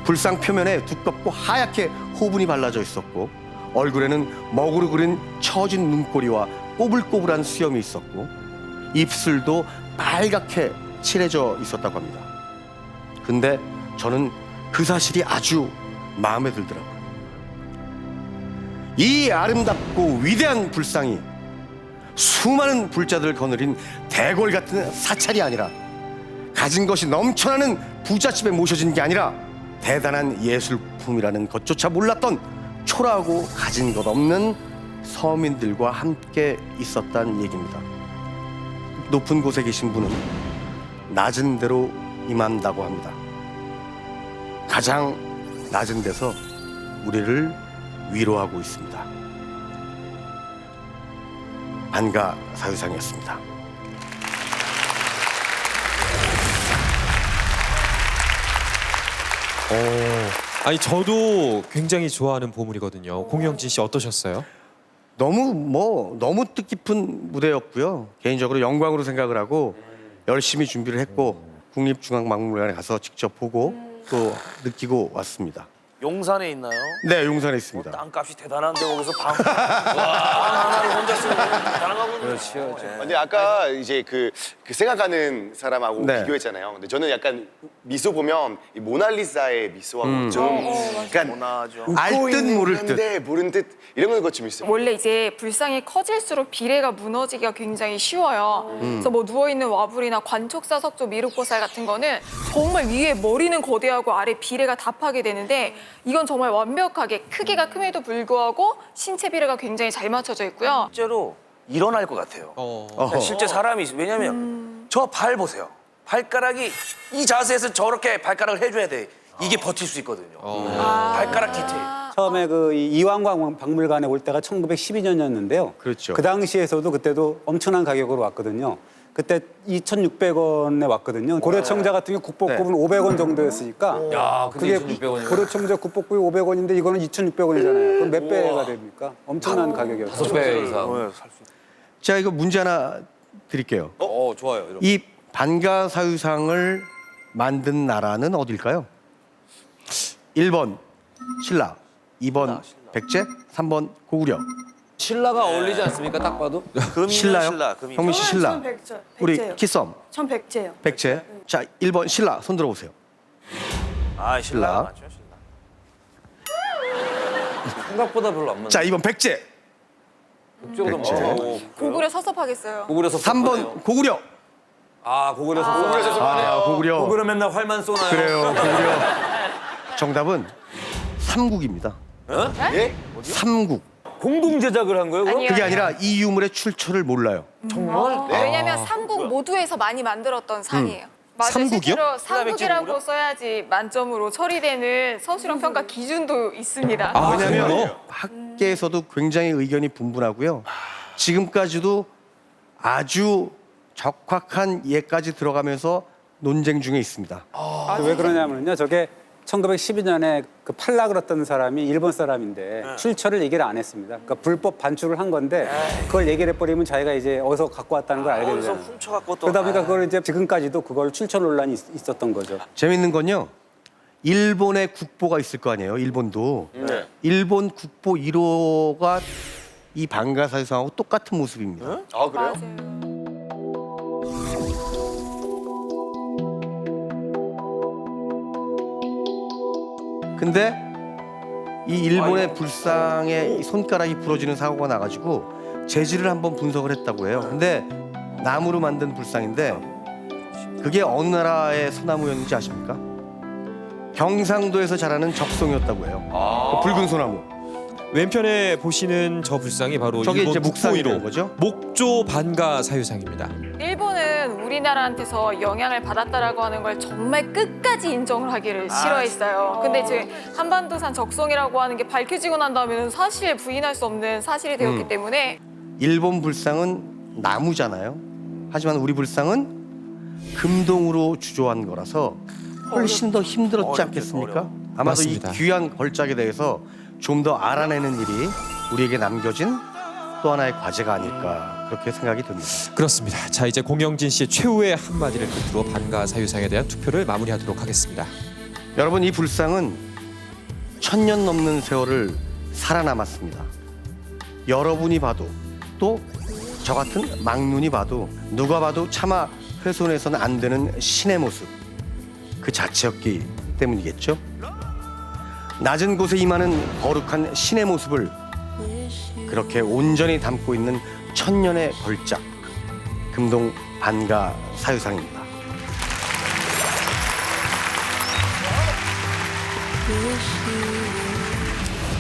Speaker 10: 불상 표면에 두껍고 하얗게 호분이 발라져 있었고, 얼굴에는 먹으로 그린 처진 눈꼬리와 꼬불꼬불한 수염이 있었고, 입술도 빨갛게 칠해져 있었다고 합니다. 근데 저는 그 사실이 아주 마음에 들더라고요. 이 아름답고 위대한 불상이 수많은 불자들을 거느린 대궐 같은 사찰이 아니라, 가진 것이 넘쳐나는 부잣집에 모셔진 게 아니라 대단한 예술품이라는 것조차 몰랐던 초라하고 가진 것 없는 서민들과 함께 있었다는 얘기입니다. 높은 곳에 계신 분은 낮은 데로 임한다고 합니다. 가장 낮은 데서 우리를 위로하고 있습니다. 반가 사유상이었습니다.
Speaker 1: 아니 저도 굉장히 좋아하는 보물이거든요. 공영진 씨 어떠셨어요?
Speaker 10: 너무 뜻깊은 무대였고요. 개인적으로 영광으로 생각을 하고 열심히 준비를 했고 국립중앙박물관에 가서 직접 보고 또 느끼고 왔습니다.
Speaker 5: 용산에 있나요?
Speaker 10: 네, 용산에 있습니다.
Speaker 5: 땅값이 대단한데 거기서 방 하나를 혼자 쓰는 거 대단한 거군요.
Speaker 3: 그렇죠.
Speaker 8: 근데 아까 이제 그 생각하는 사람하고
Speaker 10: 네.
Speaker 8: 비교했잖아요. 근데 저는 약간 미소 보면 이 모나리자의 미소하고 좀 약간
Speaker 5: 모나죠.
Speaker 10: 알
Speaker 8: 웃고
Speaker 10: 듯
Speaker 8: 있는
Speaker 10: 모를
Speaker 8: 건데 모른 듯 이런 것 좀 있어요.
Speaker 6: 원래 이제 불상이 커질수록 비례가 무너지기가 굉장히 쉬워요. 그래서 뭐 누워있는 와불이나 관촉사석조 미륵보살 같은 거는 정말 위에 머리는 거대하고 아래 비례가 답하게 되는데, 이건 정말 완벽하게 크기가 큼에도 불구하고 신체 비례가 굉장히 잘 맞춰져 있고요.
Speaker 5: 실제로 일어날 것 같아요. 그러니까 실제 사람이 왜냐면 저 발 보세요. 발가락이 이 자세에서 저렇게 발가락을 해줘야 돼. 이게 버틸 수 있거든요. 발가락 디테일.
Speaker 4: 처음에 이 이완광 박물관에 올 때가 1912년이었는데요.
Speaker 10: 그렇죠.
Speaker 4: 그 당시에서도 그때도 엄청난 가격으로 왔거든요. 그때 2,600원에 왔거든요. 고려청자 같은 경우 국보급은 500원 정도였으니까.
Speaker 3: 야,
Speaker 4: 그게
Speaker 3: 근데 2,600원이면
Speaker 4: 고려청자 국보급이 500원인데 이거는 2,600원이잖아요. 그럼 몇 배가 됩니까? 엄청난 가격이었죠.
Speaker 3: 5배 이상.
Speaker 10: 자, 이거 문제 하나 드릴게요.
Speaker 3: 좋아요. 이런.
Speaker 10: 이 반가사유상을 만든 나라는 어딜까요? 1번 신라, 2번 백제, 3번 고구려.
Speaker 3: 신라가 어울리지 않습니까? 딱 봐도.
Speaker 10: 신라요?
Speaker 5: 신라, 금이.
Speaker 10: 형민 씨 신라.
Speaker 7: 전 백제요.
Speaker 10: 우리 키썸
Speaker 7: 전 백제요.
Speaker 10: 백제. 자, 1번 신라 손 들어보세요.
Speaker 5: 아, 신라
Speaker 10: 신라.
Speaker 5: 맞죠, 신라.
Speaker 3: 생각보다 별로 안 맞네.
Speaker 10: 자, 2번 백제.
Speaker 3: 이쪽으로
Speaker 6: 고구려 서섭하겠어요.
Speaker 3: 고구려서
Speaker 10: 3번 고구려.
Speaker 3: 아, 고구려서
Speaker 10: 고구려.
Speaker 3: 고구려 맨날 활만 쏘나요?
Speaker 10: 그래요, 고구려. 정답은 삼국입니다.
Speaker 8: 예?
Speaker 10: 삼국.
Speaker 3: 공동 제작을 한 거예요? 그럼?
Speaker 6: 아니요.
Speaker 10: 그게 아니라 이 유물의 출처를 몰라요.
Speaker 6: 왜냐면 삼국 모두에서 많이 만들었던 상이에요. 맞아요.
Speaker 10: 삼국이요?
Speaker 6: 실제로 삼국이라고 써야지 만점으로 처리되는 서술형 평가 기준도 있습니다.
Speaker 10: 왜냐하면
Speaker 1: 그래요?
Speaker 10: 학계에서도 굉장히 의견이 분분하고요. 지금까지도 아주 적확한 예까지 들어가면서 논쟁 중에 있습니다.
Speaker 4: 왜 그러냐면요. 저게 1912년에 그 팔라 그랬던 사람이 일본 사람인데 출처를 얘기를 안 했습니다. 그러니까 불법 반출을 한 건데 그걸 얘기를 해버리면 자기가 이제 어디서 갖고 왔다는 걸 알게
Speaker 5: 어디서
Speaker 4: 되잖아요.
Speaker 5: 훔쳐갖고 또.
Speaker 4: 그러다 보니까 그걸 이제 지금까지도 그걸 출처 논란이 있었던 거죠.
Speaker 10: 재밌는 건요. 일본의 국보가 있을 거 아니에요. 일본도.
Speaker 8: 네.
Speaker 10: 일본 국보 1호가 이 반가사유상하고 똑같은 모습입니다.
Speaker 8: 아 그래요?
Speaker 6: 맞아요.
Speaker 10: 근데 이 일본의 불상에 이 손가락이 부러지는 사고가 나가지고 재질을 한번 분석을 했다고 해요. 근데 나무로 만든 불상인데 그게 어느 나라의 소나무였는지 아십니까? 경상도에서 자라는 적송이었다고 해요. 그 붉은 소나무.
Speaker 1: 왼편에 보시는 저 불상이 바로
Speaker 10: 저게
Speaker 1: 일본
Speaker 10: 이제 묵상이라는
Speaker 1: 국보 1호
Speaker 10: 거죠?
Speaker 1: 목조 반가 사유상입니다.
Speaker 6: 일본은 우리나라한테서 영향을 받았다라고 하는 걸 정말 끝까지 인정을 하기를 싫어했어요. 근데 지금 한반도산 적송이라고 하는 게 밝혀지고 난 다음에는 사실 부인할 수 없는 사실이 되었기 때문에
Speaker 10: 일본 불상은 나무잖아요. 하지만 우리 불상은 금동으로 주조한 거라서 훨씬 더 힘들었지 않겠습니까? 아마도
Speaker 1: 맞습니다.
Speaker 10: 이 귀한 걸작에 대해서 좀 더 알아내는 일이 우리에게 남겨진 또 하나의 과제가 아닐까 그렇게 생각이 듭니다.
Speaker 1: 그렇습니다. 자, 이제 공영진 씨의 최후의 한마디를 끝으로 반가 사유상에 대한 투표를 마무리하도록 하겠습니다.
Speaker 10: 여러분, 이 불상은 1000년 넘는 세월을 살아남았습니다. 여러분이 봐도 또 저 같은 막눈이 봐도 누가 봐도 차마 훼손해서는 안 되는 신의 모습. 그 자체였기 때문이겠죠. 낮은 곳에 임하는 거룩한 신의 모습을 그렇게 온전히 담고 있는 천년의 걸작, 금동 반가 사유상입니다.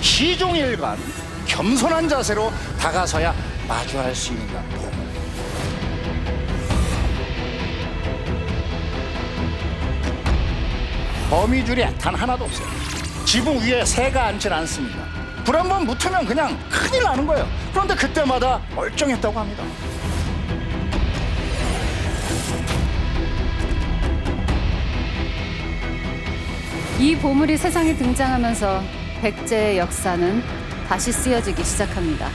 Speaker 2: 시종일관 겸손한 자세로 다가서야 마주할 수 있는 보물. 거미줄이 단 하나도 없어요. 지붕 위에 새가 앉질 않습니다. 불 한 번 붙으면 그냥 큰일 나는 거예요. 그런데 그때마다 멀쩡했다고 합니다.
Speaker 9: 이 보물이 세상에 등장하면서 백제의 역사는 다시 쓰여지기 시작합니다.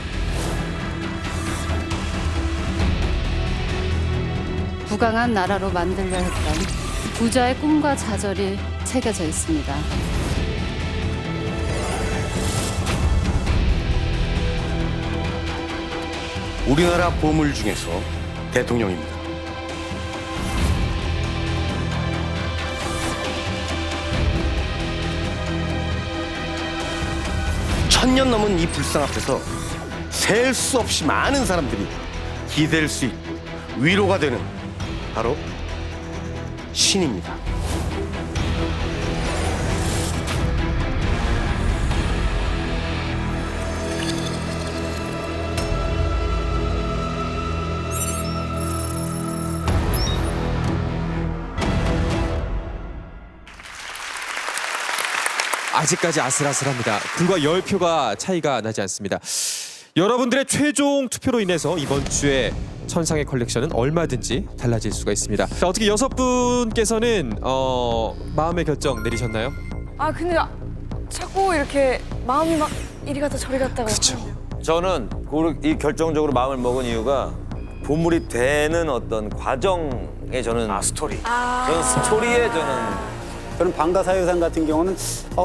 Speaker 9: 부강한 나라로 만들려 했던 부자의 꿈과 좌절이 새겨져 있습니다.
Speaker 10: 우리나라 보물 중에서 대통령입니다. 천년 넘은 이 불상 앞에서 셀 수 없이 많은 사람들이 기댈 수 있고 위로가 되는 바로 신입니다.
Speaker 1: 아직까지 아슬아슬합니다. 불과 10표가 차이가 나지 않습니다. 여러분들의 최종 투표로 인해서 이번 주에 천상의 컬렉션은 얼마든지 달라질 수가 있습니다. 자, 어떻게 6분께서는 마음의 결정 내리셨나요?
Speaker 7: 아 근데 자꾸 이렇게 마음이 막 이리 갔다 저리 갔다가.
Speaker 1: 그렇죠.
Speaker 3: 저는 이 결정적으로 마음을 먹은 이유가 보물이 되는 어떤 과정에 저는
Speaker 5: 스토리.
Speaker 3: 저는 스토리에
Speaker 4: 저는 반가 사유상 같은 경우는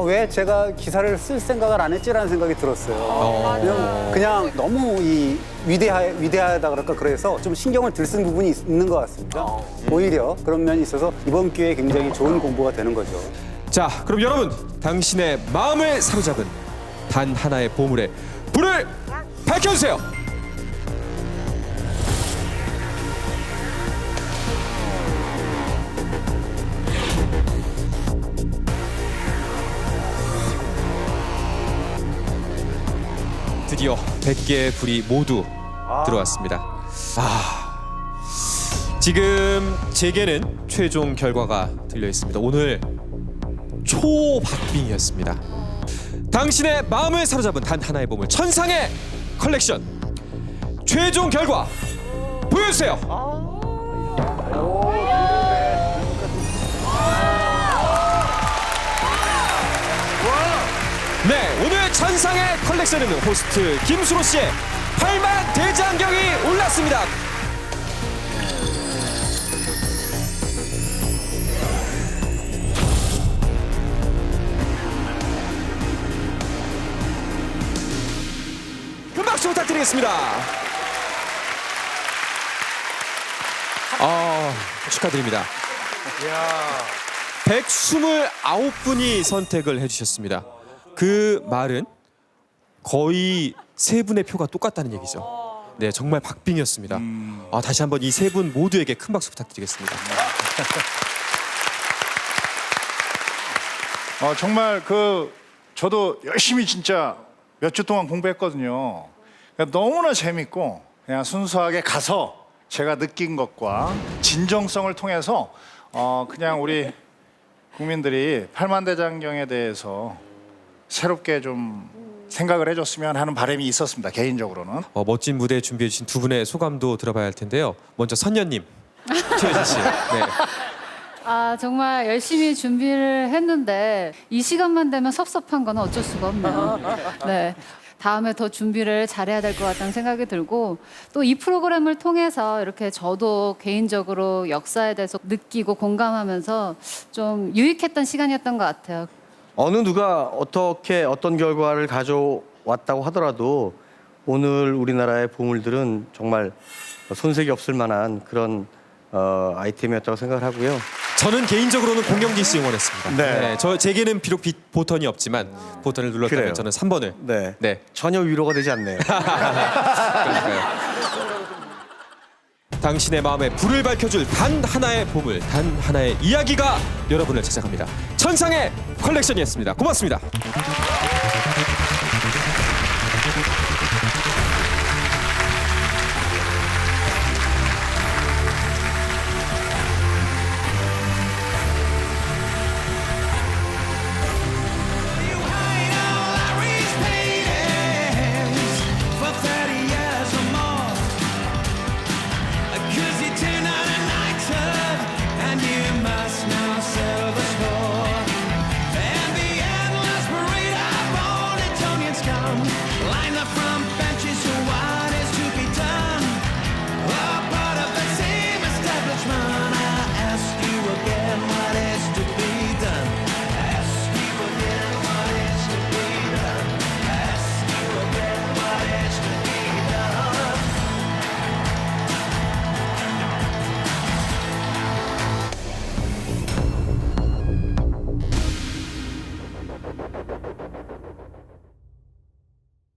Speaker 4: 왜 제가 기사를 쓸 생각을 안 했지라는 생각이 들었어요. 그냥 너무 이 위대하다 그럴까 그래서 좀 신경을 들쓴 부분이 있는 것 같습니다. 오히려 그런 면이 있어서 이번 기회에 굉장히 좋은 공부가 되는 거죠.
Speaker 1: 자, 그럼 여러분, 당신의 마음을 사로잡은 단 하나의 보물의 불을 밝혀주세요. 드디어 100개의 불이 모두 들어왔습니다. 지금 제게는 최종 결과가 들려 있습니다. 오늘 초박빙이었습니다. 당신의 마음을 사로잡은 단 하나의 보물 천상의 컬렉션 최종 결과 보여주세요. 네, 오늘 천상의 컬렉션에는 호스트 김수로 씨의 8만 대장경이 올랐습니다. 큰 박수 부탁드리겠습니다. 축하드립니다. 129분이 선택을 해주셨습니다. 그 말은 거의 세 분의 표가 똑같다는 얘기죠. 네, 정말 박빙이었습니다. 다시 한번 이 세 분 모두에게 큰 박수 부탁드리겠습니다.
Speaker 2: 정말 저도 열심히 진짜 몇 주 동안 공부했거든요. 그러니까 너무나 재밌고 그냥 순수하게 가서 제가 느낀 것과 진정성을 통해서 그냥 우리 국민들이 팔만대장경에 대해서 새롭게 좀 생각을 해줬으면 하는 바람이 있었습니다. 개인적으로는.
Speaker 1: 멋진 무대 준비해 주신 두 분의 소감도 들어봐야 할 텐데요. 먼저 선녀님, 최효진 씨. 네.
Speaker 9: 정말 열심히 준비를 했는데 이 시간만 되면 섭섭한 건 어쩔 수가 없네요. 네. 다음에 더 준비를 잘해야 될 것 같다는 생각이 들고 또 이 프로그램을 통해서 이렇게 저도 개인적으로 역사에 대해서 느끼고 공감하면서 좀 유익했던 시간이었던 것 같아요.
Speaker 10: 어느 누가 어떤 결과를 가져왔다고 하더라도 오늘 우리나라의 보물들은 정말 손색이 없을 만한 그런 아이템이었다고 생각을 하고요.
Speaker 1: 저는 개인적으로는 공영기 씨 응원했습니다.
Speaker 10: 네.
Speaker 1: 제게는 비록 보턴이 없지만 보턴을 눌렀다면
Speaker 10: 그래요.
Speaker 1: 저는 3번을.
Speaker 10: 네.
Speaker 1: 네.
Speaker 10: 전혀 위로가 되지 않네요.
Speaker 1: 당신의 마음에 불을 밝혀줄 단 하나의 보물, 단 하나의 이야기가 여러분을 찾아갑니다. 천상의 컬렉션이었습니다. 고맙습니다.